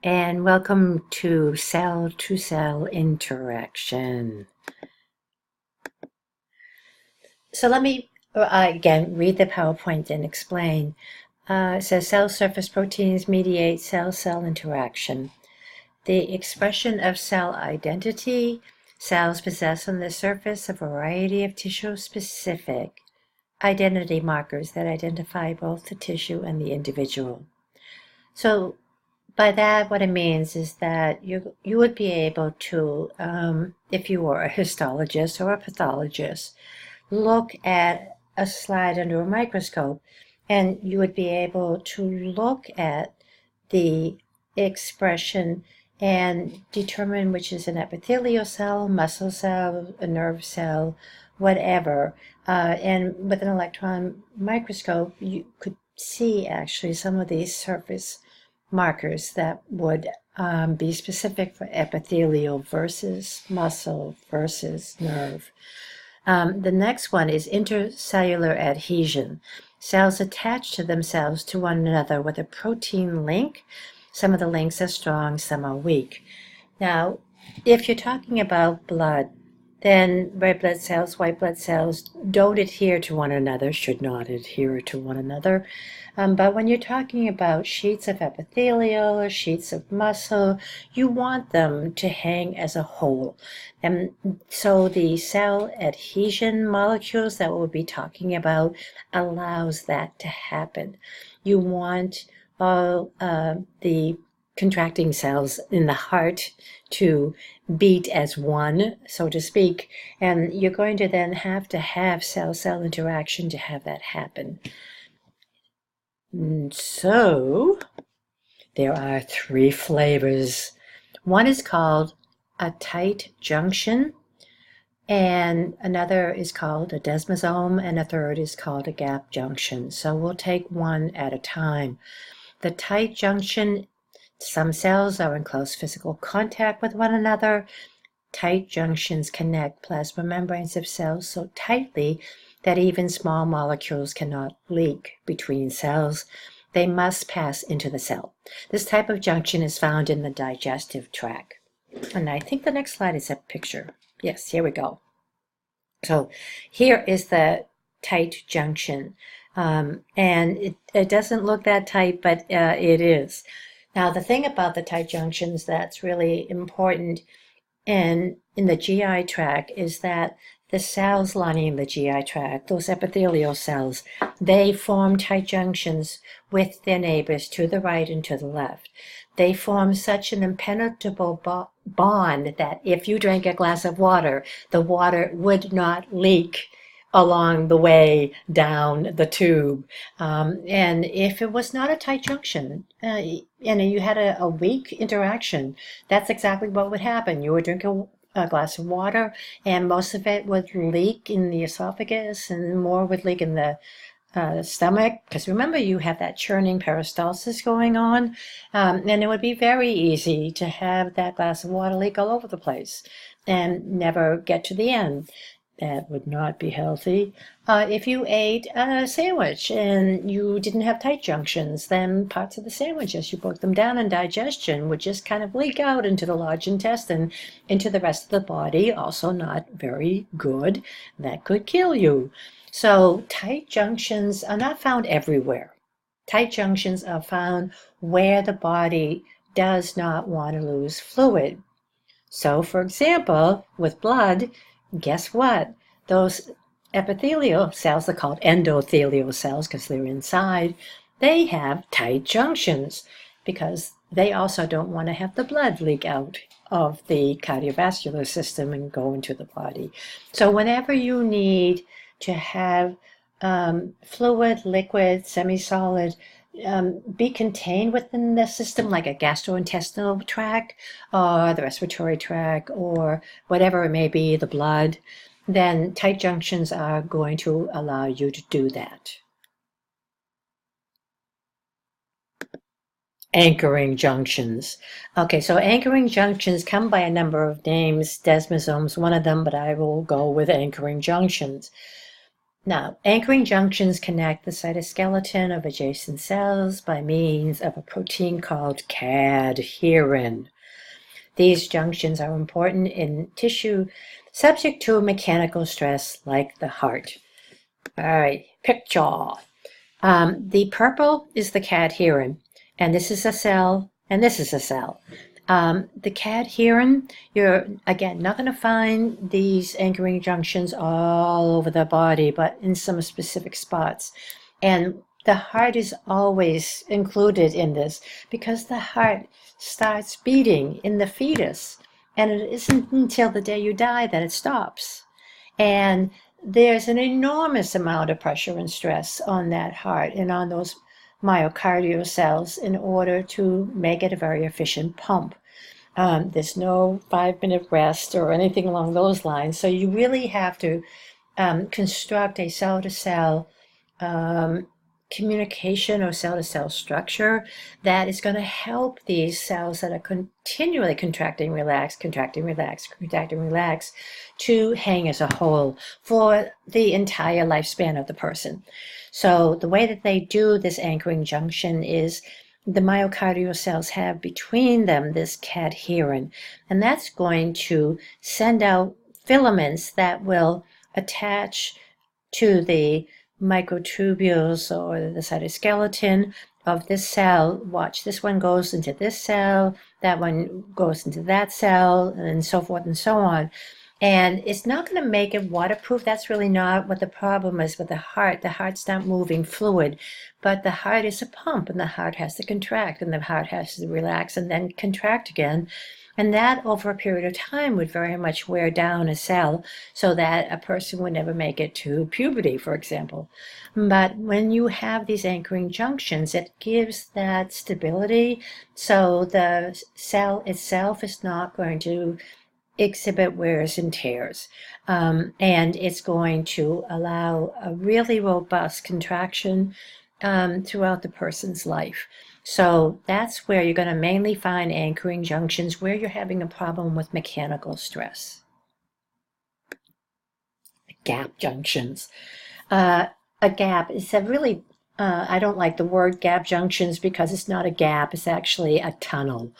And welcome to cell interaction. So let me again read the PowerPoint and explain. It says cell surface proteins mediate cell-cell interaction. The expression of cell identity. Cells possess on the surface a variety of tissue-specific identity markers that identify both the tissue and the individual. So by that, what it means is that you would be able to, if you were a histologist or a pathologist, look at a slide under a microscope, and you would be able to look at the expression and determine which is an epithelial cell, muscle cell, a nerve cell, whatever. And with an electron microscope, you could see actually some of these surface markers that would be specific for epithelial versus muscle versus nerve. The next one is intercellular adhesion. Cells attach to themselves to one another with a protein link. Some of the links are strong, some are weak. Now, if you're talking about blood, then red blood cells, white blood cells don't adhere to one another, should not adhere to one another. But when you're talking about sheets of epithelial or sheets of muscle, you want them to hang as a whole. And so the cell adhesion molecules that we'll be talking about allows that to happen. You want all the contracting cells in the heart to beat as one, so to speak, and you're going to then have to have cell-cell interaction to have that happen. So there are three flavors. One is called a tight junction, and another is called a desmosome, and a third is called a gap junction. So we'll take one at a time. The tight junction, some cells are in close physical contact with one another. Tight junctions connect plasma membranes of cells so tightly that even small molecules cannot leak between cells. They must pass into the cell. This type of junction is found in the digestive tract. And I think the next slide is a picture. Yes, here we go. So here is the tight junction. And it doesn't look that tight, but it is. Now, the thing about the tight junctions that's really important in the GI tract is that the cells lining the GI tract, those epithelial cells, they form tight junctions with their neighbors to the right and to the left. They form such an impenetrable bond that if you drank a glass of water, the water would not leak along the way down the tube. And if it was not a tight junction, and you had a weak interaction, that's exactly what would happen. You would drink a glass of water, and most of it would leak in the esophagus, and more would leak in the stomach, because remember, you have that churning peristalsis going on, and it would be very easy to have that glass of water leak all over the place and never get to the end. That would not be healthy. If you ate a sandwich and you didn't have tight junctions, then parts of the sandwich, as you broke them down in digestion, would just kind of leak out into the large intestine, into the rest of the body, also not very good. That could kill you. So tight junctions are not found everywhere. Tight junctions are found where the body does not want to lose fluid. So, for example, with blood, guess what? Those epithelial cells are called endothelial cells because they're inside. They have tight junctions because they also don't want to have the blood leak out of the cardiovascular system and go into the body. So whenever you need to have fluid, liquid, semi-solid, be contained within the system, like a gastrointestinal tract or the respiratory tract or whatever it may be, the blood, then tight junctions are going to allow you to do that. Anchoring junctions. Okay, so anchoring junctions come by a number of names. Desmosomes, one of them, but I will go with anchoring junctions. Now, anchoring junctions connect the cytoskeleton of adjacent cells by means of a protein called cadherin. These junctions are important in tissue subject to mechanical stress like the heart. All right, picture. The purple is the cadherin, and this is a cell, and this is a cell. The cadherin, you're, again, not going to find these anchoring junctions all over the body, but in some specific spots. And the heart is always included in this because the heart starts beating in the fetus, and it isn't until the day you die that it stops. And there's an enormous amount of pressure and stress on that heart and on those myocardial cells in order to make it a very efficient pump. There's no 5-minute rest or anything along those lines. So you really have to construct a cell-to-cell communication or cell-to-cell structure that is going to help these cells that are continually contracting, relax, contracting, relax, contracting, relax, to hang as a whole for the entire lifespan of the person. So the way that they do this anchoring junction is the myocardial cells have between them this cadherin, and that's going to send out filaments that will attach to the microtubules or the cytoskeleton of this cell. Watch, this one goes into this cell, that one goes into that cell, and so forth and so on. And it's not going to make it waterproof. That's really not what the problem is with the heart. The heart's not moving fluid, but the heart is a pump, and the heart has to contract, and the heart has to relax and then contract again. And that over a period of time would very much wear down a cell so that a person would never make it to puberty, for example. But when you have these anchoring junctions, it gives that stability. So the cell itself is not going to exhibit wears and tears. And it's going to allow a really robust contraction throughout the person's life. So that's where you're going to mainly find anchoring junctions where you're having a problem with mechanical stress. Gap junctions. A gap is a really, I don't like the word gap junctions because it's not a gap, it's actually a tunnel.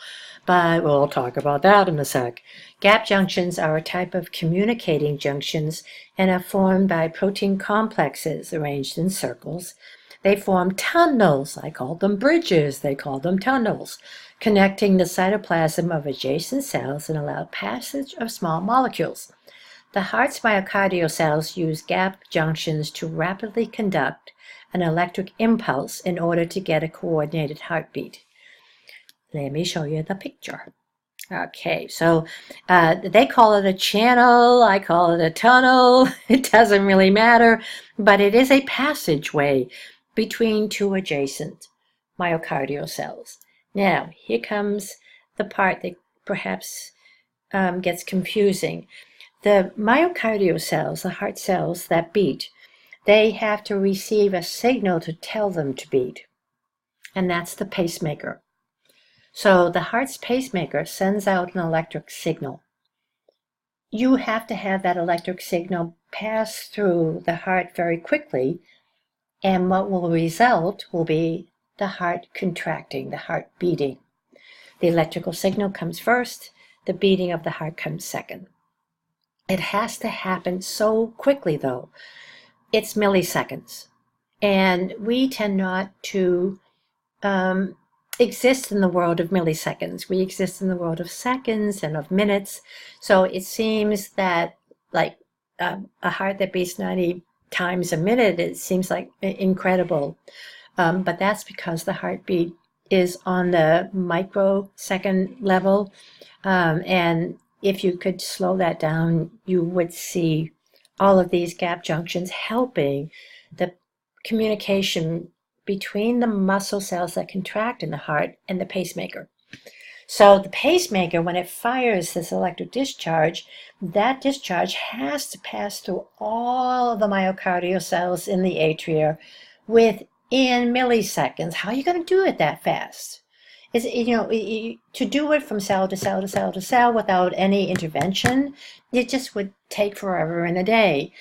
But we'll talk about that in a sec. Gap junctions are a type of communicating junctions and are formed by protein complexes arranged in circles. They form tunnels. I call them bridges. They call them tunnels, connecting the cytoplasm of adjacent cells and allow passage of small molecules. The heart's myocardial cells use gap junctions to rapidly conduct an electric impulse in order to get a coordinated heartbeat. Let me show you the picture. Okay, so they call it a channel, I call it a tunnel. It doesn't really matter, but it is a passageway between two adjacent myocardial cells. Now, here comes the part that perhaps gets confusing. The myocardial cells, the heart cells that beat, they have to receive a signal to tell them to beat, and that's the pacemaker. So the heart's pacemaker sends out an electric signal. You have to have that electric signal pass through the heart very quickly, and what will result will be the heart contracting, the heart beating. The electrical signal comes first, the beating of the heart comes second. It has to happen so quickly, though. It's milliseconds. And we tend not to exist in the world of milliseconds. We exist in the world of seconds and of minutes. So it seems that like a heart that beats 90 times a minute, it seems like incredible. But that's because the heartbeat is on the microsecond level. And if you could slow that down, you would see all of these gap junctions helping the communication between the muscle cells that contract in the heart and the pacemaker. So the pacemaker, when it fires this electric discharge, that discharge has to pass through all of the myocardial cells in the atria within milliseconds. How are you going to do it that fast? Is, to do it from cell to cell to cell to cell without any intervention, it just would take forever and a day.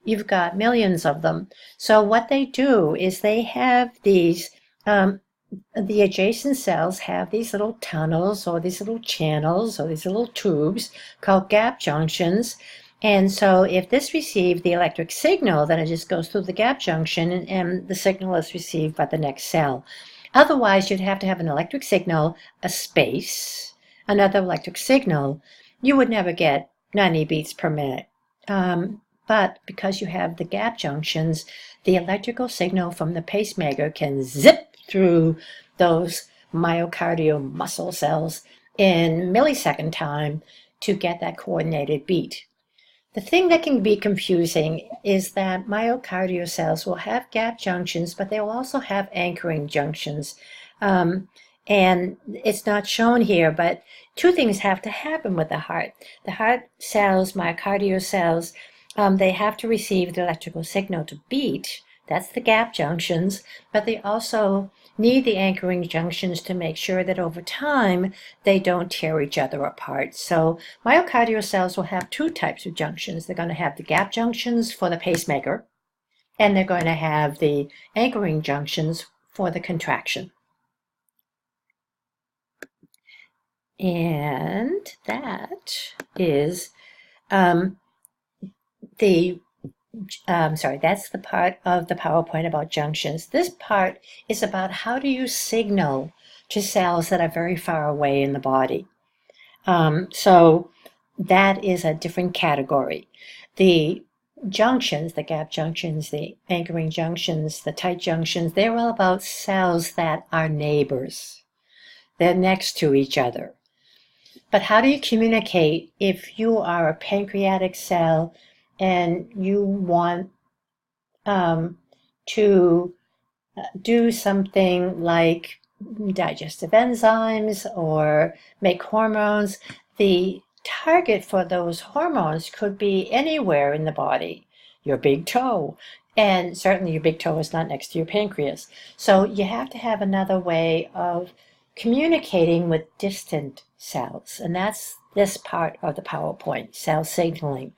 you've got millions of them. So what they do is they have these, the adjacent cells have these little tunnels or these little channels or these little tubes called gap junctions. And so if this received the electric signal, then it just goes through the gap junction and the signal is received by the next cell. Otherwise, you'd have to have an electric signal, a space, another electric signal. You would never get 90 beats per minute. But because you have the gap junctions, the electrical signal from the pacemaker can zip through those myocardial muscle cells in millisecond time to get that coordinated beat. The thing that can be confusing is that myocardial cells will have gap junctions, but they will also have anchoring junctions. And it's not shown here, but two things have to happen with the heart. The heart cells, myocardial cells, they have to receive the electrical signal to beat. That's the gap junctions, but they also need the anchoring junctions to make sure that over time they don't tear each other apart. So myocardial cells will have two types of junctions. They're going to have the gap junctions for the pacemaker, and they're going to have the anchoring junctions for the contraction. And that is that's the part of the PowerPoint about junctions. This part is about how do you signal to cells that are very far away in the body. So that is a different category. The junctions, the gap junctions, the anchoring junctions, the tight junctions, they're all about cells that are neighbors. They're next to each other. But how do you communicate if you are a pancreatic cell and you want to do something like digestive enzymes or make hormones? The target for those hormones could be anywhere in the body, your big toe, and certainly your big toe is not next to your pancreas. So you have to have another way of communicating with distant cells, and that's this part of the PowerPoint, cell signaling.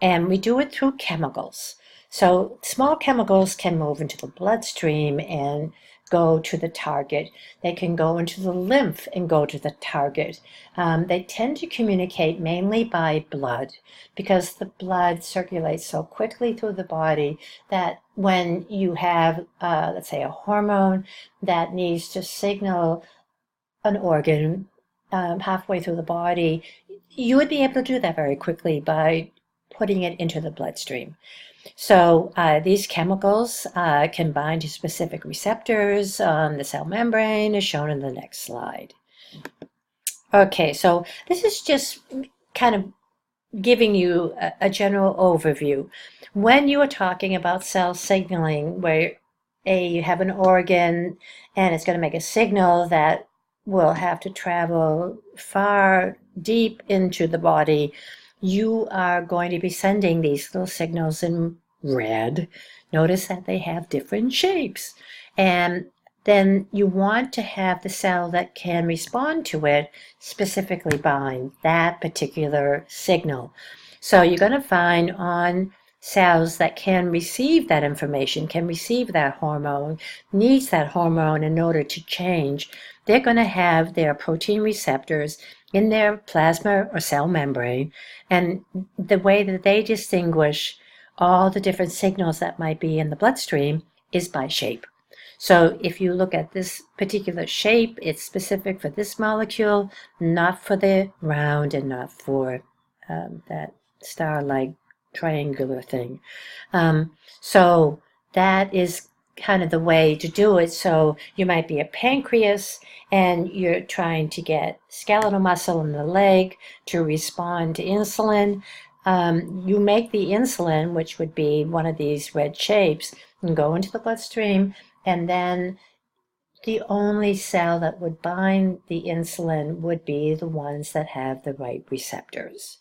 And we do it through chemicals. So small chemicals can move into the bloodstream and go to the target. They can go into the lymph and go to the target. They tend to communicate mainly by blood because the blood circulates so quickly through the body that when you have, let's say, a hormone that needs to signal an organ halfway through the body, you would be able to do that very quickly by putting it into the bloodstream. So these chemicals can bind to specific receptors on the cell membrane, as shown in the next slide. Okay, so this is just kind of giving you a general overview. When you are talking about cell signaling, where you have an organ and it's going to make a signal that will have to travel far deep into the body, you are going to be sending these little signals in red. Notice that they have different shapes. And then you want to have the cell that can respond to it specifically bind that particular signal. So you're going to find on cells that can receive that information, can receive that hormone, needs that hormone in order to change, they're going to have their protein receptors in their plasma or cell membrane, and the way that they distinguish all the different signals that might be in the bloodstream is by shape. So if you look at this particular shape, it's specific for this molecule, not for the round and not for that star-like triangular thing. So that is kind of the way to do it. So you might be a pancreas and you're trying to get skeletal muscle in the leg to respond to insulin. You make the insulin, which would be one of these red shapes, and go into the bloodstream, and then the only cell that would bind the insulin would be the ones that have the right receptors.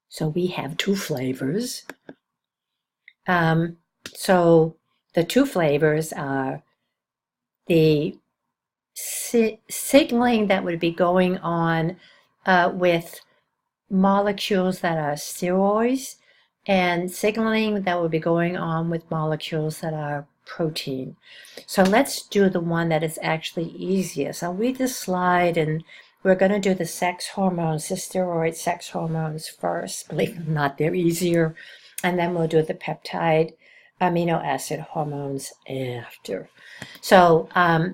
So we have two flavors. So the two flavors are the signaling that would be going on with molecules that are steroids and signaling that will be going on with molecules that are protein. So let's do the one that is actually easiest. I'll read this slide, and we're going to do the sex hormones, the steroid sex hormones first. Believe it or not, they're easier. And then we'll do the peptide amino acid hormones after. So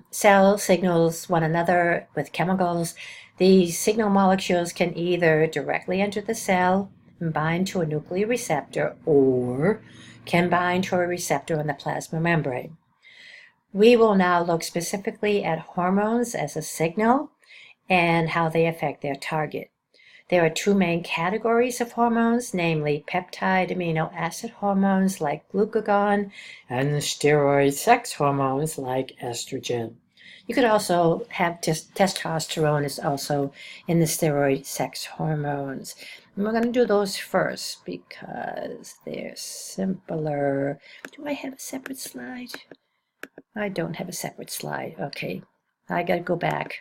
cell signals one another with chemicals. These signal molecules can either directly enter the cell and bind to a nuclear receptor, or can bind to a receptor on the plasma membrane. We will now look specifically at hormones as a signal and how they affect their target. There are two main categories of hormones, namely peptide amino acid hormones like glucagon and steroid sex hormones like estrogen. You could also have testosterone is also in the steroid sex hormones. And we're going to do those first because they're simpler. Do I have a separate slide? I don't have a separate slide. Okay, I got to go back.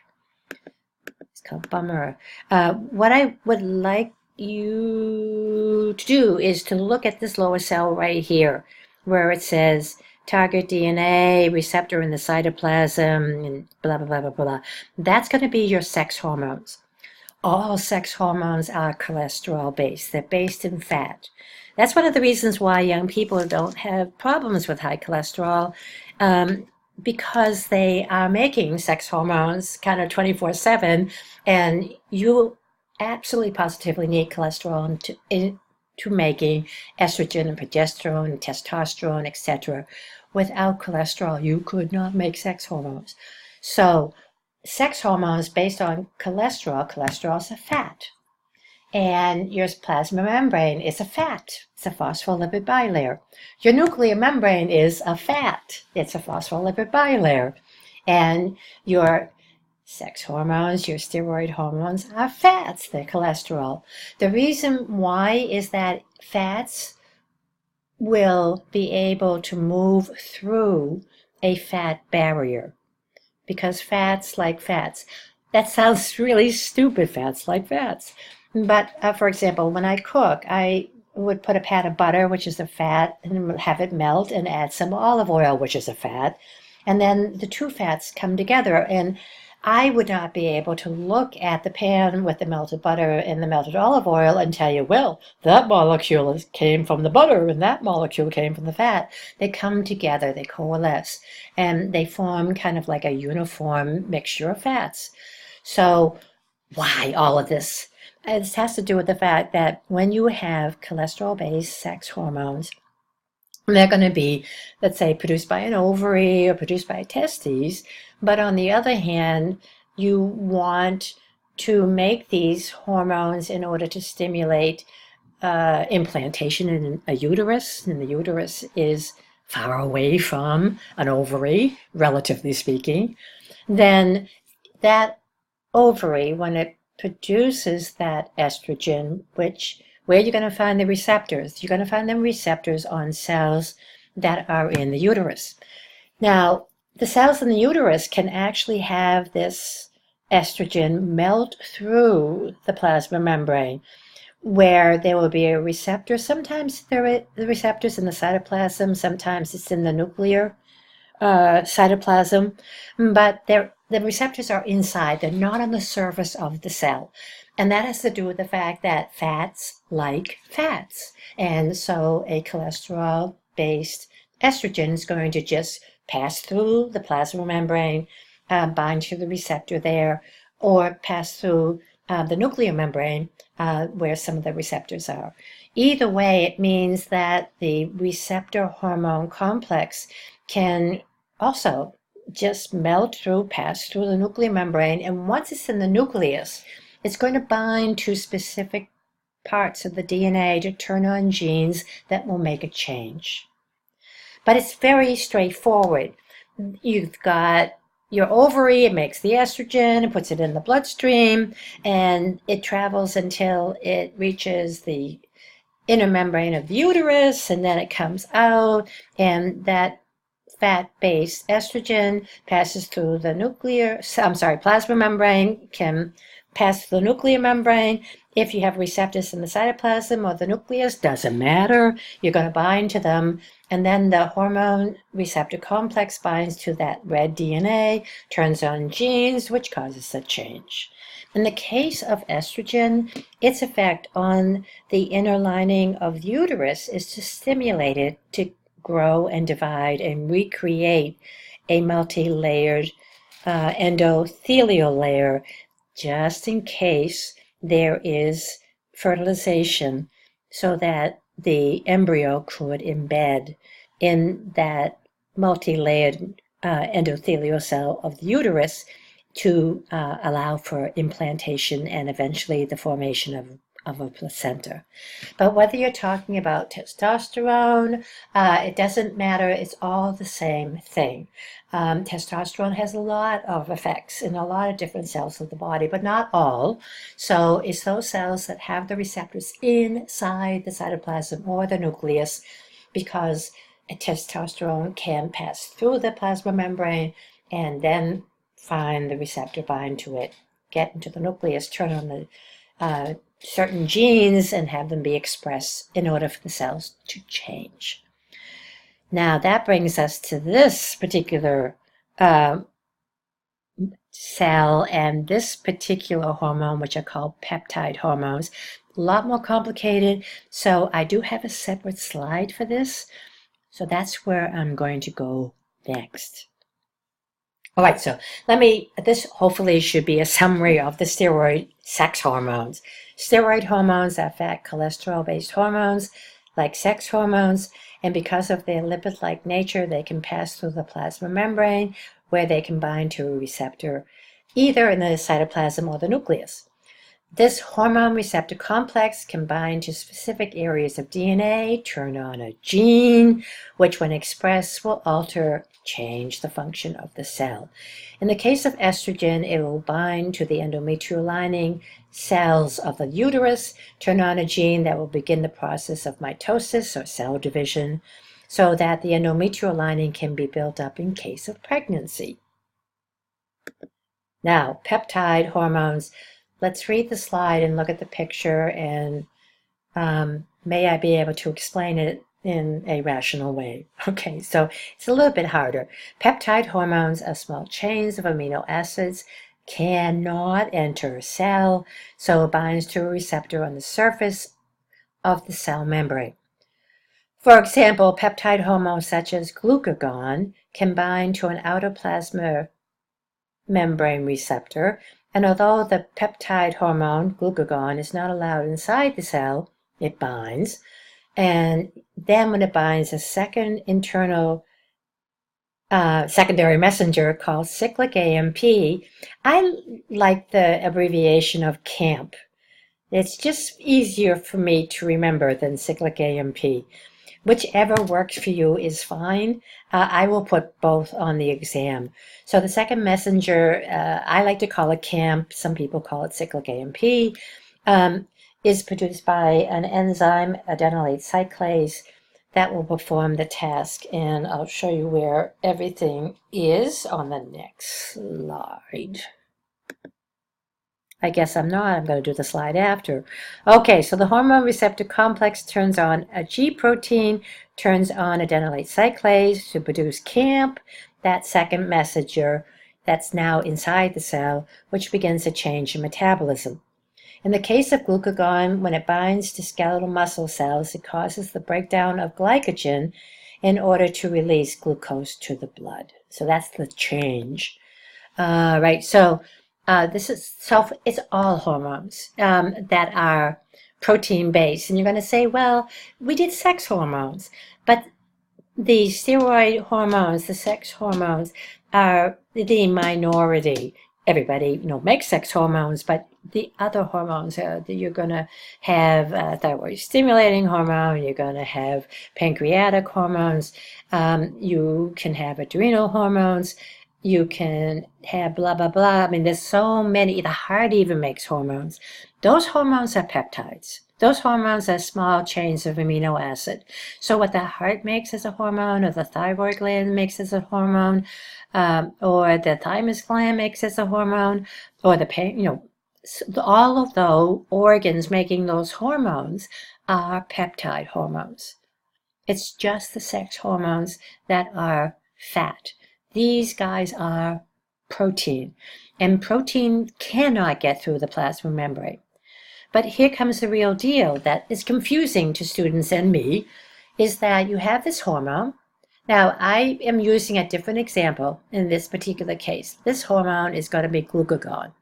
It's called bummer. What I would like you to do is to look at this lower cell right here, where it says target DNA, receptor in the cytoplasm, and blah, blah, blah, blah, blah. That's going to be your sex hormones. All sex hormones are cholesterol-based. They're based in fat. That's one of the reasons why young people don't have problems with high cholesterol, because they are making sex hormones kind of 24/7, and you absolutely positively need cholesterol to making estrogen and progesterone and testosterone, etc. Without cholesterol, you could not make sex hormones. So sex hormones based on cholesterol is a fat. And your plasma membrane is a fat. It's a phospholipid bilayer. Your nuclear membrane is a fat. It's a phospholipid bilayer. And your sex hormones, your steroid hormones are fats. They're cholesterol. The reason why is that fats will be able to move through a fat barrier, because fats like fats. That sounds really stupid, fats like fats. But for example, when I cook, I would put a pat of butter, which is a fat, and have it melt and add some olive oil, which is a fat. And then the two fats come together, and I would not be able to look at the pan with the melted butter and the melted olive oil and tell you, well, that molecule came from the butter and that molecule came from the fat. They come together, they coalesce, and they form kind of like a uniform mixture of fats. So why all of this? This has to do with the fact that when you have cholesterol-based sex hormones, they're going to be, let's say, produced by an ovary or produced by testes. But on the other hand, you want to make these hormones in order to stimulate implantation in a uterus. And the uterus is far away from an ovary, relatively speaking. Then that ovary, when it produces that estrogen, where you're going to find the receptors. You're going to find them receptors on cells that are in the uterus. Now, the cells in the uterus can actually have this estrogen melt through the plasma membrane, where there will be a receptor. Sometimes there are the receptors in the cytoplasm, sometimes it's in the nuclear cytoplasm, but the receptors are inside. They're not on the surface of the cell. And that has to do with the fact that fats like fats. And so a cholesterol-based estrogen is going to just pass through the plasma membrane, bind to the receptor there, or pass through the nuclear membrane where some of the receptors are. Either way, it means that the receptor hormone complex can also just melt through, pass through the nuclear membrane, and once it's in the nucleus, it's going to bind to specific parts of the DNA to turn on genes that will make a change. But it's very straightforward. You've got your ovary, it makes the estrogen, it puts it in the bloodstream, and it travels until it reaches the inner membrane of the uterus, and then it comes out, and that fat-based estrogen passes through the plasma membrane, can pass through the nuclear membrane. If you have receptors in the cytoplasm or the nucleus, doesn't matter. You're going to bind to them. And then the hormone receptor complex binds to that red DNA, turns on genes, which causes a change. In the case of estrogen, its effect on the inner lining of the uterus is to stimulate it to grow and divide and recreate a multi-layered endothelial layer, just in case there is fertilization, so that the embryo could embed in that multi-layered endothelial cell of the uterus to allow for implantation and eventually the formation of a placenta. But whether you're talking about testosterone, it doesn't matter. It's all the same thing. Testosterone has a lot of effects in a lot of different cells of the body, but not all. So it's those cells that have the receptors inside the cytoplasm or the nucleus, because testosterone can pass through the plasma membrane and then find the receptor, bind to it, get into the nucleus, turn on the certain genes and have them be expressed in order for the cells to change. Now that brings us to this particular cell and this particular hormone, which are called peptide hormones. A lot more complicated, so I do have a separate slide for this. So that's where I'm going to go next. All right, so this hopefully should be a summary of the steroid sex hormones. Steroid hormones are fat cholesterol-based hormones like sex hormones, and because of their lipid-like nature, they can pass through the plasma membrane where they can bind to a receptor either in the cytoplasm or the nucleus. This hormone receptor complex can bind to specific areas of DNA, turn on a gene, which when expressed will change the function of the cell. In the case of estrogen, it will bind to the endometrial lining cells of the uterus, turn on a gene that will begin the process of mitosis or cell division, so that the endometrial lining can be built up in case of pregnancy. Now, peptide hormones. Let's read the slide and look at the picture, and may I be able to explain it in a rational way. Okay, so it's a little bit harder. Peptide hormones are small chains of amino acids, cannot enter a cell, so it binds to a receptor on the surface of the cell membrane. For example, peptide hormones such as glucagon can bind to an outer plasma membrane receptor, and although the peptide hormone, glucagon, is not allowed inside the cell, it binds. And then when it binds, a second internal secondary messenger called cyclic AMP. I like the abbreviation of CAMP. It's just easier for me to remember than cyclic AMP. Whichever works for you is fine. I will put both on the exam. So the second messenger, I like to call it CAMP, some people call it cyclic AMP, is produced by an enzyme, adenylate cyclase, that will perform the task. And I'll show you where everything is on the next slide. I guess I'm not. I'm going to do the slide after. Okay, so the hormone receptor complex turns on a G protein, turns on adenylate cyclase to produce CAMP, that second messenger that's now inside the cell, which begins a change in metabolism. In the case of glucagon, when it binds to skeletal muscle cells, it causes the breakdown of glycogen in order to release glucose to the blood. So that's the change. Right, so it's all hormones that are protein-based. And you're going to say, well, we did sex hormones. But the steroid hormones, the sex hormones, are the minority. Everybody, makes sex hormones, but the other hormones that you're going to have thyroid stimulating hormone, you're going to have pancreatic hormones, you can have adrenal hormones, you can have blah, blah, blah. I mean, there's so many. The heart even makes hormones. Those hormones are peptides. Those hormones are small chains of amino acid. So what the heart makes as a hormone, or the thyroid gland makes as a hormone, or the thymus gland makes as a hormone, or the all of the organs making those hormones are peptide hormones. It's just the sex hormones that are fat. These guys are protein, and protein cannot get through the plasma membrane. But here comes the real deal that is confusing to students and me, is that you have this hormone. Now, I am using a different example in this particular case. This hormone is going to be glucagon,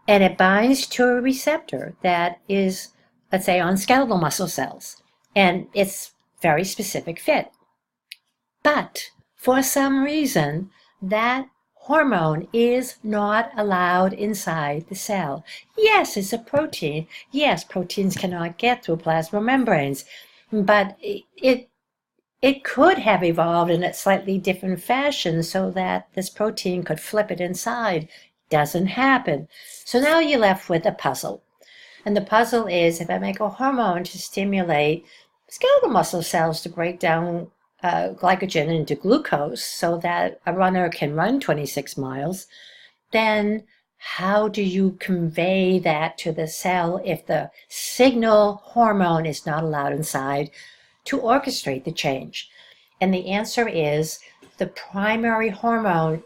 and it binds to a receptor that is, let's say, on skeletal muscle cells, and it's very specific fit. But for some reason, that hormone is not allowed inside the cell. Yes, it's a protein. Yes, proteins cannot get through plasma membranes, but it could have evolved in a slightly different fashion so that this protein could flip it inside. Doesn't happen. So now you're left with a puzzle. And the puzzle is, if I make a hormone to stimulate skeletal muscle cells to break down glycogen into glucose so that a runner can run 26 miles, then how do you convey that to the cell if the signal hormone is not allowed inside to orchestrate the change? And the answer is the primary hormone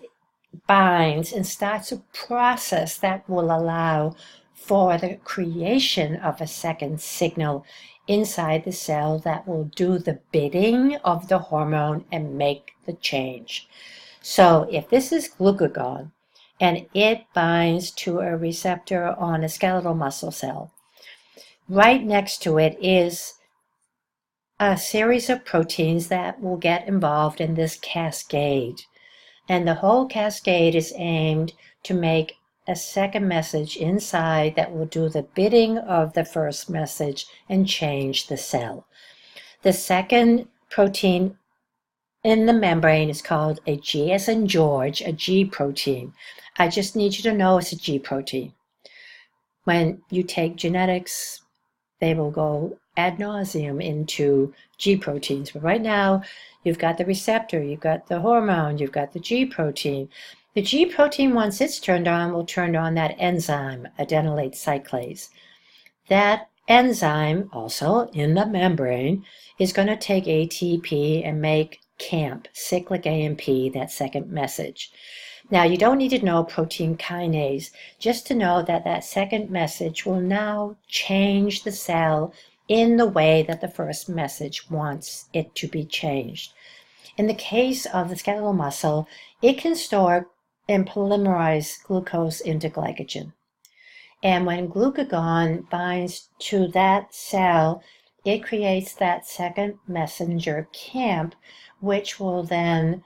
binds and starts a process that will allow for the creation of a second signal inside the cell that will do the bidding of the hormone and make the change. So if this is glucagon and it binds to a receptor on a skeletal muscle cell, right next to it is a series of proteins that will get involved in this cascade. And the whole cascade is aimed to make a second message inside that will do the bidding of the first message and change the cell. The second protein in the membrane is called a G as in George, a G protein. I just need you to know it's a G protein. When you take genetics, they will go ad nauseum into G proteins. But right now, you've got the receptor, you've got the hormone, you've got the G protein. The G protein, once it's turned on, will turn on that enzyme, adenylate cyclase. That enzyme, also in the membrane, is going to take ATP and make CAMP, cyclic AMP, that second message. Now, you don't need to know protein kinase, just to know that that second message will now change the cell in the way that the first message wants it to be changed. In the case of the skeletal muscle, it can store and polymerize glucose into glycogen. And when glucagon binds to that cell, it creates that second messenger CAMP, which will then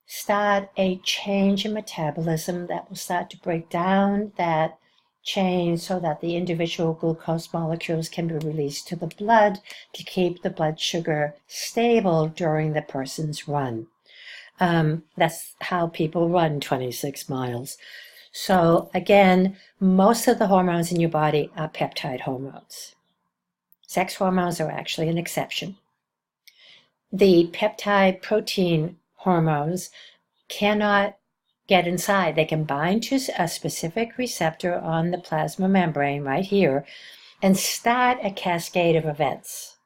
start a change in metabolism that will start to break down that chain so that the individual glucose molecules can be released to the blood to keep the blood sugar stable during the person's run. That's how people run 26 miles. So again, most of the hormones in your body are peptide hormones. Sex hormones are actually an exception. The peptide protein hormones cannot get inside. They can bind to a specific receptor on the plasma membrane right here and start a cascade of events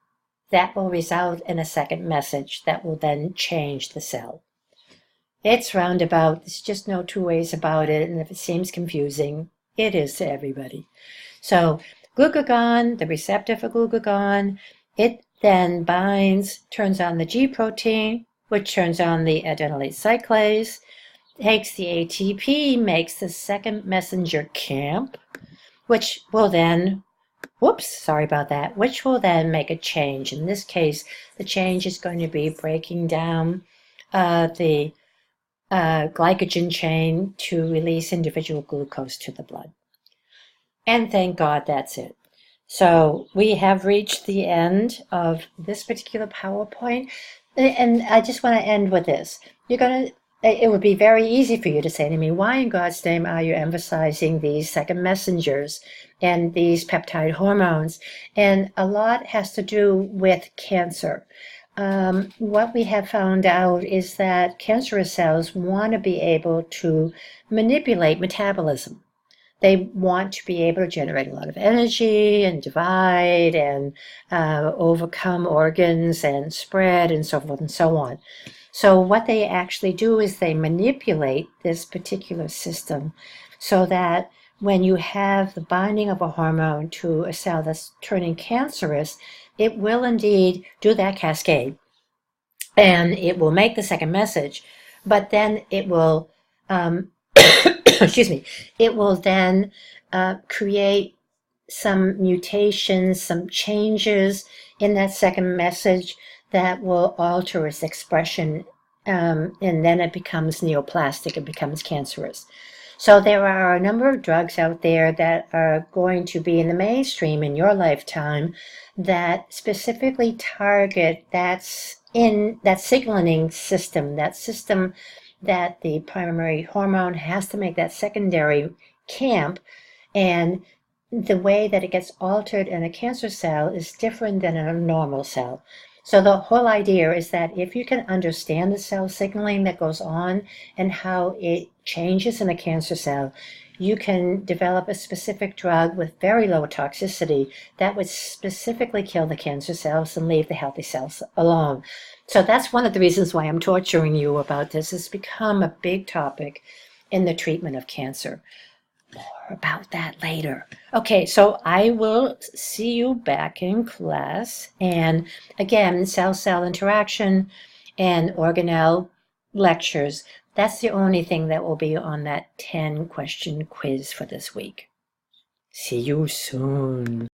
that will result in a second message that will then change the cell. It's roundabout. There's just no two ways about it. And if it seems confusing, it is to everybody. So glucagon, the receptor for glucagon, it then binds, turns on the G protein, which turns on the adenylate cyclase, takes the ATP, makes the second messenger CAMP, which will then, which will then make a change. In this case, the change is going to be breaking down the glycogen chain to release individual glucose to the blood. And thank God that's it. So we have reached the end of this particular PowerPoint. And I just want to end with this. It would be very easy for you to say to me, why in God's name are you emphasizing these second messengers and these peptide hormones? And a lot has to do with cancer. What we have found out is that cancerous cells want to be able to manipulate metabolism. They want to be able to generate a lot of energy and divide and overcome organs and spread and so forth and so on. So what they actually do is they manipulate this particular system so that when you have the binding of a hormone to a cell that's turning cancerous, it will indeed do that cascade. And it will make the second message, but then it will, excuse me, it will then create some mutations, some changes in that second message that will alter its expression, and then it becomes neoplastic, it becomes cancerous. So there are a number of drugs out there that are going to be in the mainstream in your lifetime that specifically target that signaling system, that system that the primary hormone has to make that secondary camp, and the way that it gets altered in a cancer cell is different than in a normal cell. So the whole idea is that if you can understand the cell signaling that goes on and how it changes in a cancer cell, you can develop a specific drug with very low toxicity that would specifically kill the cancer cells and leave the healthy cells alone. So that's one of the reasons why I'm torturing you about this. It's become a big topic in the treatment of cancer. More about that later. Okay, so I will see you back in class. And again, cell-cell interaction and organelle lectures. That's the only thing that will be on that 10-question quiz for this week. See you soon.